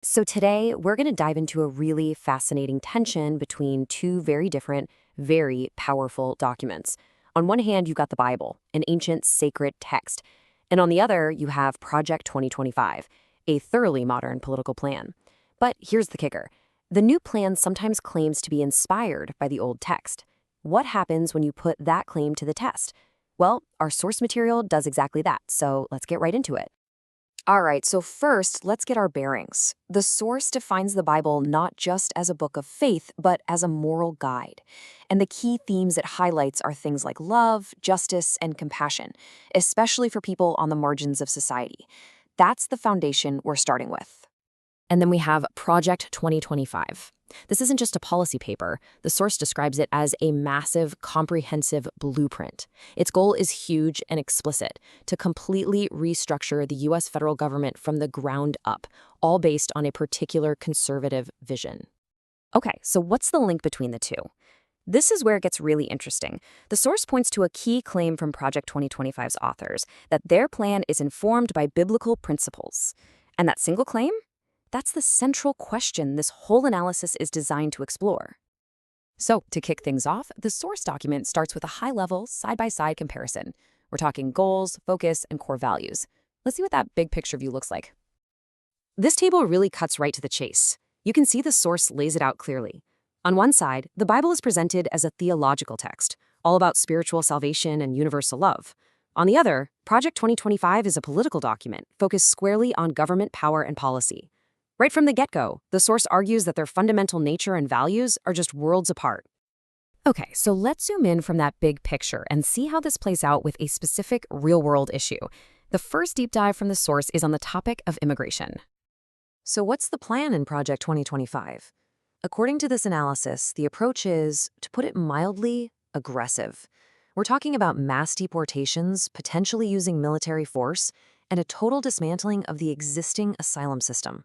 So today, we're going to dive into a really fascinating tension between two very different, very powerful documents. On one hand, you've got the Bible, an ancient sacred text. And on the other, you have Project 2025, a thoroughly modern political plan. But here's the kicker. The new plan sometimes claims to be inspired by the old text. What happens when you put that claim to the test? Well, our source material does exactly that, so let's get right into it. All right, so first, let's get our bearings. The source defines the Bible not just as a book of faith, but as a moral guide. And the key themes it highlights are things like love, justice, and compassion, especially for people on the margins of society. That's the foundation we're starting with. And then we have Project 2025. This isn't just a policy paper. The source describes it as a massive, comprehensive blueprint. Its goal is huge and explicit: to completely restructure the U.S. federal government from the ground up, all based on a particular conservative vision. Okay, so what's the link between the two? This is where it gets really interesting. The source points to a key claim from Project 2025's authors, that their plan is informed by biblical principles. And that single claim? That's the central question this whole analysis is designed to explore. So, to kick things off, the source document starts with a high-level, side-by-side comparison. We're talking goals, focus, and core values. Let's see what that big picture view looks like. This table really cuts right to the chase. You can see the source lays it out clearly. On one side, the Bible is presented as a theological text, all about spiritual salvation and universal love. On the other, Project 2025 is a political document focused squarely on government power and policy. Right from the get-go, the source argues that their fundamental nature and values are just worlds apart. Okay, so let's zoom in from that big picture and see how this plays out with a specific real-world issue. The first deep dive from the source is on the topic of immigration. So what's the plan in Project 2025? According to this analysis, the approach is, to put it mildly, aggressive. We're talking about mass deportations, potentially using military force, and a total dismantling of the existing asylum system.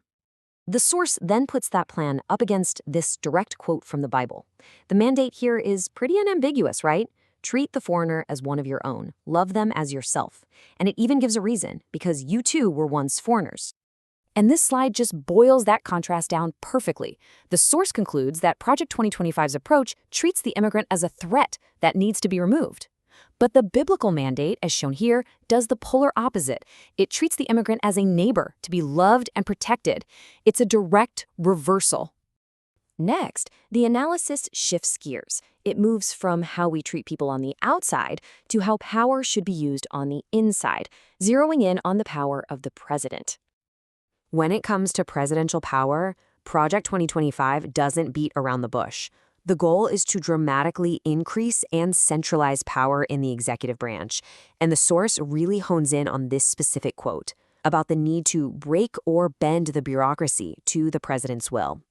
The source then puts that plan up against this direct quote from the Bible. The mandate here is pretty unambiguous, right? Treat the foreigner as one of your own. Love them as yourself. And it even gives a reason, because you too were once foreigners. And this slide just boils that contrast down perfectly. The source concludes that Project 2025's approach treats the immigrant as a threat that needs to be removed. But the biblical mandate, as shown here, does the polar opposite. It treats the immigrant as a neighbor to be loved and protected. It's a direct reversal. Next, the analysis shifts gears. It moves from how we treat people on the outside to how power should be used on the inside, zeroing in on the power of the president. When it comes to presidential power, Project 2025 doesn't beat around the bush. The goal is to dramatically increase and centralize power in the executive branch, and the source really hones in on this specific quote about the need to break or bend the bureaucracy to the president's will.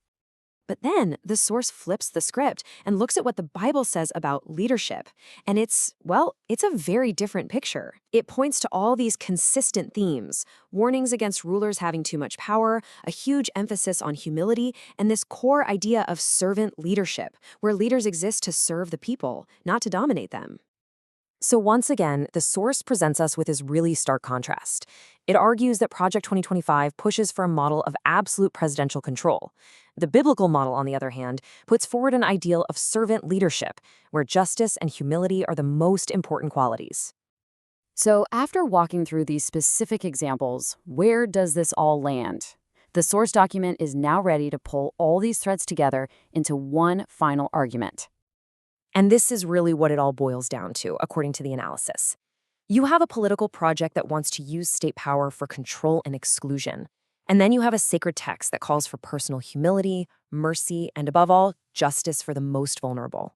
But then the source flips the script and looks at what the Bible says about leadership, and it's a very different picture. It points to all these consistent themes: warnings against rulers having too much power, a huge emphasis on humility, and this core idea of servant leadership, where leaders exist to serve the people, not to dominate them. So once again, the source presents us with this really stark contrast. It argues that Project 2025 pushes for a model of absolute presidential control. The biblical model, on the other hand, puts forward an ideal of servant leadership, where justice and humility are the most important qualities. So after walking through these specific examples, where does this all land? The source document is now ready to pull all these threads together into one final argument. And this is really what it all boils down to, according to the analysis. You have a political project that wants to use state power for control and exclusion. And then you have a sacred text that calls for personal humility, mercy, and above all, justice for the most vulnerable.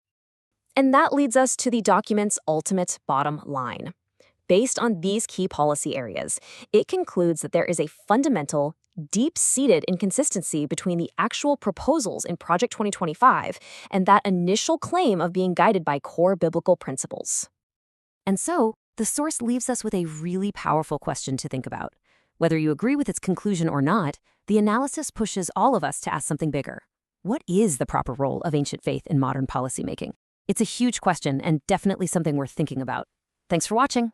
And that leads us to the document's ultimate bottom line. Based on these key policy areas, it concludes that there is a fundamental, deep-seated inconsistency between the actual proposals in Project 2025 and that initial claim of being guided by core biblical principles. And so, the source leaves us with a really powerful question to think about. Whether you agree with its conclusion or not, the analysis pushes all of us to ask something bigger. What is the proper role of ancient faith in modern policymaking? It's a huge question and definitely something worth thinking about. Thanks for watching.